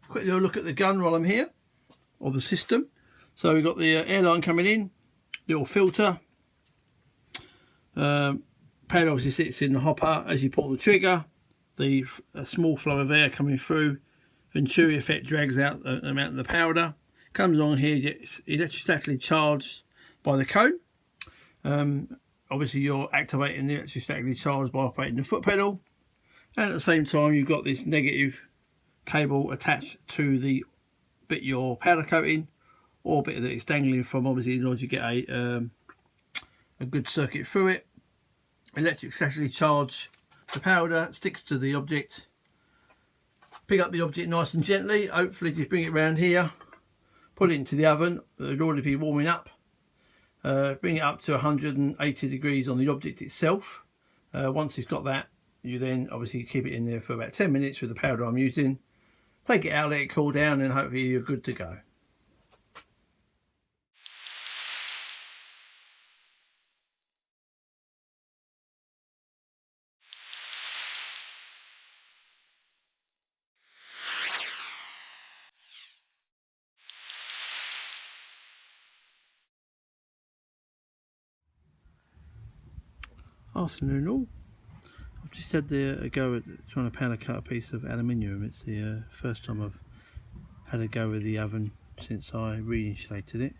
quick little look at the gun while I'm here, or the system. So we've got the air line coming in, little filter. Pad obviously sits in the hopper. As you pull the trigger, the small flow of air coming through. Venturi effect drags out the amount of the powder. Comes on here, gets electrostatically charged by the cone. Obviously you're activating the electrostatically charged by operating the foot pedal. And at the same time you've got this negative cable attached to the bit you're powder coating, or bit that it's dangling from, obviously, in order to get a good circuit through it. Electrostatically charge the powder, sticks to the object. Pick up the object nice and gently, hopefully just bring it around here, put it into the oven. It'll already be warming up. Bring it up to 180 degrees on the object itself. Once it's got that, you then obviously keep it in there for about 10 minutes with the powder I'm using. Take it out, let it cool down, and hopefully you're good to go. Afternoon all. I've just had a go at trying to powder cut a piece of aluminium. It's the first time I've had a go with the oven since I reinstalled it,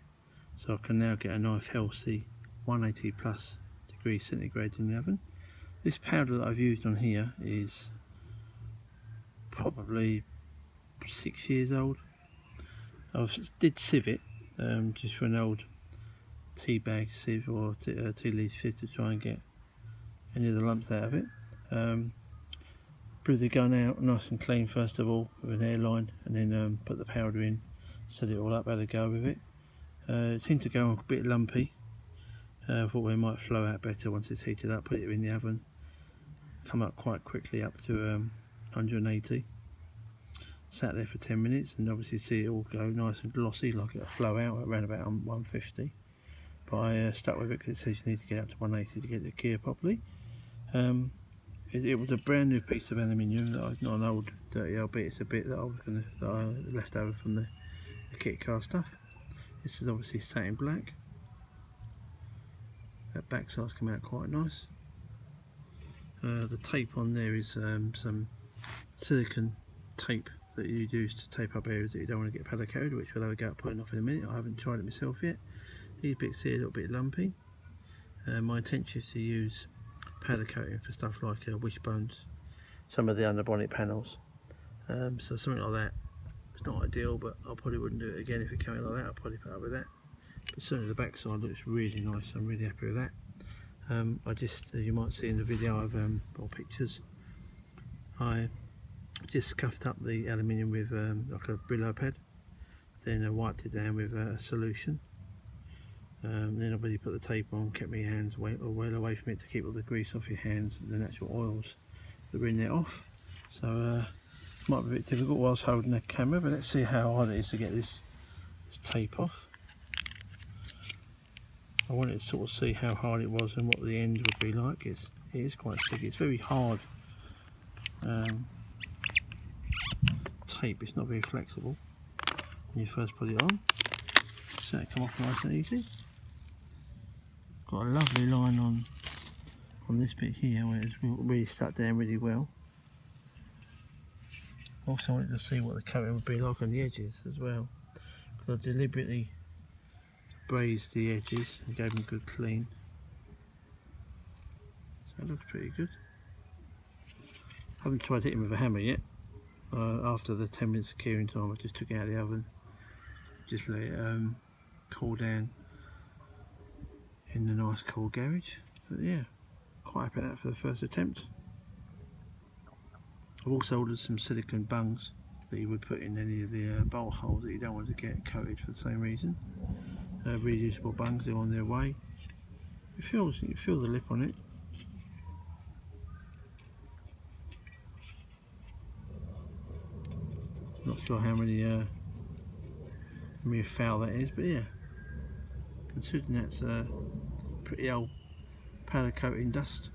so I can now get a nice healthy 180 plus degrees centigrade in the oven. This powder that I've used on here is probably 6 years old. I did sieve it just for an old tea bag sieve or tea leaf sieve to try and get any of the lumps out of it. Blew the gun out nice and clean first of all with an airline, and then put the powder in, set it all up, had a go with it. It seemed to go a bit lumpy. I thought it might flow out better once it's heated up. Put it in the oven, come up quite quickly up to 180. Sat there for 10 minutes and obviously see it all go nice and glossy, like it'll flow out around about 150. But I stuck with it because it says you need to get up to 180 to get the cure properly. It was a brand new piece of aluminium, not an old dirty old bit. It's a bit that I left over from the kit car stuff. This is obviously satin black. That back side's come out quite nice. The tape on there is some silicone tape that you use to tape up areas that you don't want to get powder coated, which we'll have a go at putting off in a minute. I haven't tried it myself yet. These bits here are a little bit lumpy. My intention is to use powder coating for stuff like wishbones, some of the underbonnet panels. So something like that. It's not ideal, but I probably wouldn't do it again if it came out like that. I'll probably put up with that. But certainly the back side looks really nice. I'm really happy with that. I just, as you might see in the video, or pictures, I just scuffed up the aluminium with like a Brillo pad, then I wiped it down with a solution. Then obviously put the tape on, kept my hands well away from it to keep all the grease off your hands and the natural oils that were in there off. So it might be a bit difficult whilst holding the camera, but let's see how hard it is to get this tape off. I wanted to sort of see how hard it was and what the end would be like. It is quite sticky. It's very hard tape. It's not very flexible when you first put it on. So it come off nice and easy. Got a lovely line on this bit here where it's really stuck down really well. Also wanted to see what the coating would be like on the edges as well, because I deliberately brazed the edges and gave them a good clean. So it looks pretty good. I haven't tried hitting with a hammer yet. After the 10 minutes of curing time, I just took it out of the oven, just let it cool down in the nice cool garage. But yeah, quite happy with that for the first attempt. I've also ordered some silicone bungs that you would put in any of the bolt holes that you don't want to get coated for the same reason. Reusable bungs, they're on their way. You feel the lip on it. Not sure how many foul that is, but yeah, considering that's pretty old powder coating dust,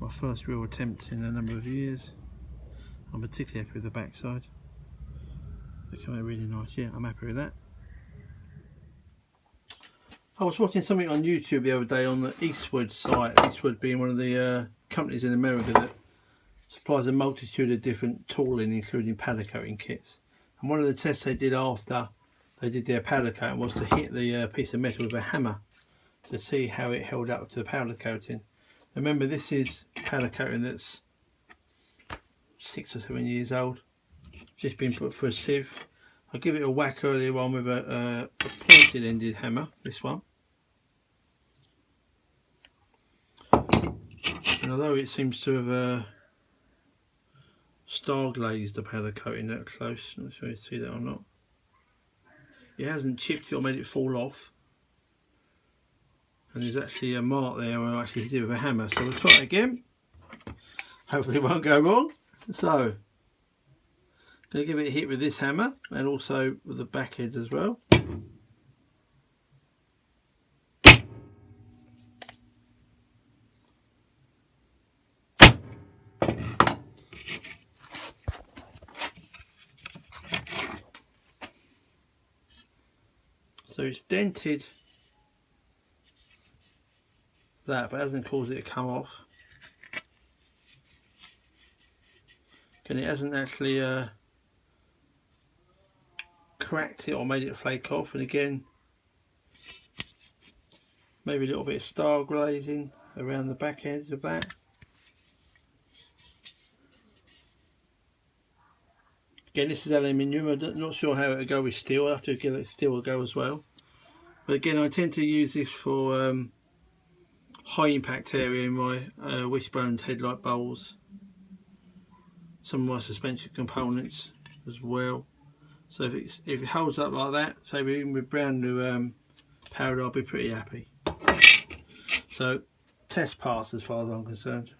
my first real attempt in a number of years. I'm particularly happy with the backside. They come out really nice. Yeah, I'm happy with that. I was watching something on YouTube the other day on the Eastwood site. Eastwood being one of the companies in America that supplies a multitude of different tooling, including powder coating kits. And one of the tests they did after they did their powder coating was to hit the piece of metal with a hammer to see how it held up to the powder coating. Remember, this is powder coating that's 6 or 7 years old, just been put through a sieve. I give it a whack earlier on with a pointed ended hammer, this one. And although it seems to have star glazed the powder coating that close, I'm not sure you see that or not. It hasn't chipped it or made it fall off. And there's actually a mark there where I actually hit it with a hammer. So we'll try it again. Hopefully it won't go wrong. So, going to give it a hit with this hammer and also with the back edge as well. So it's dented that, but hasn't caused it to come off. And it hasn't actually cracked it or made it flake off. And again, maybe a little bit of star glazing around the back edge of that. Again, this is aluminium. I'm not sure how it will go with steel. I'll have to give it steel a go as well. But again, I tend to use this for high impact area in my wishbones, headlight bowls, some of my suspension components as well. So if it holds up like that, say even with brand new powder, I'll be pretty happy. So test pass as far as I'm concerned.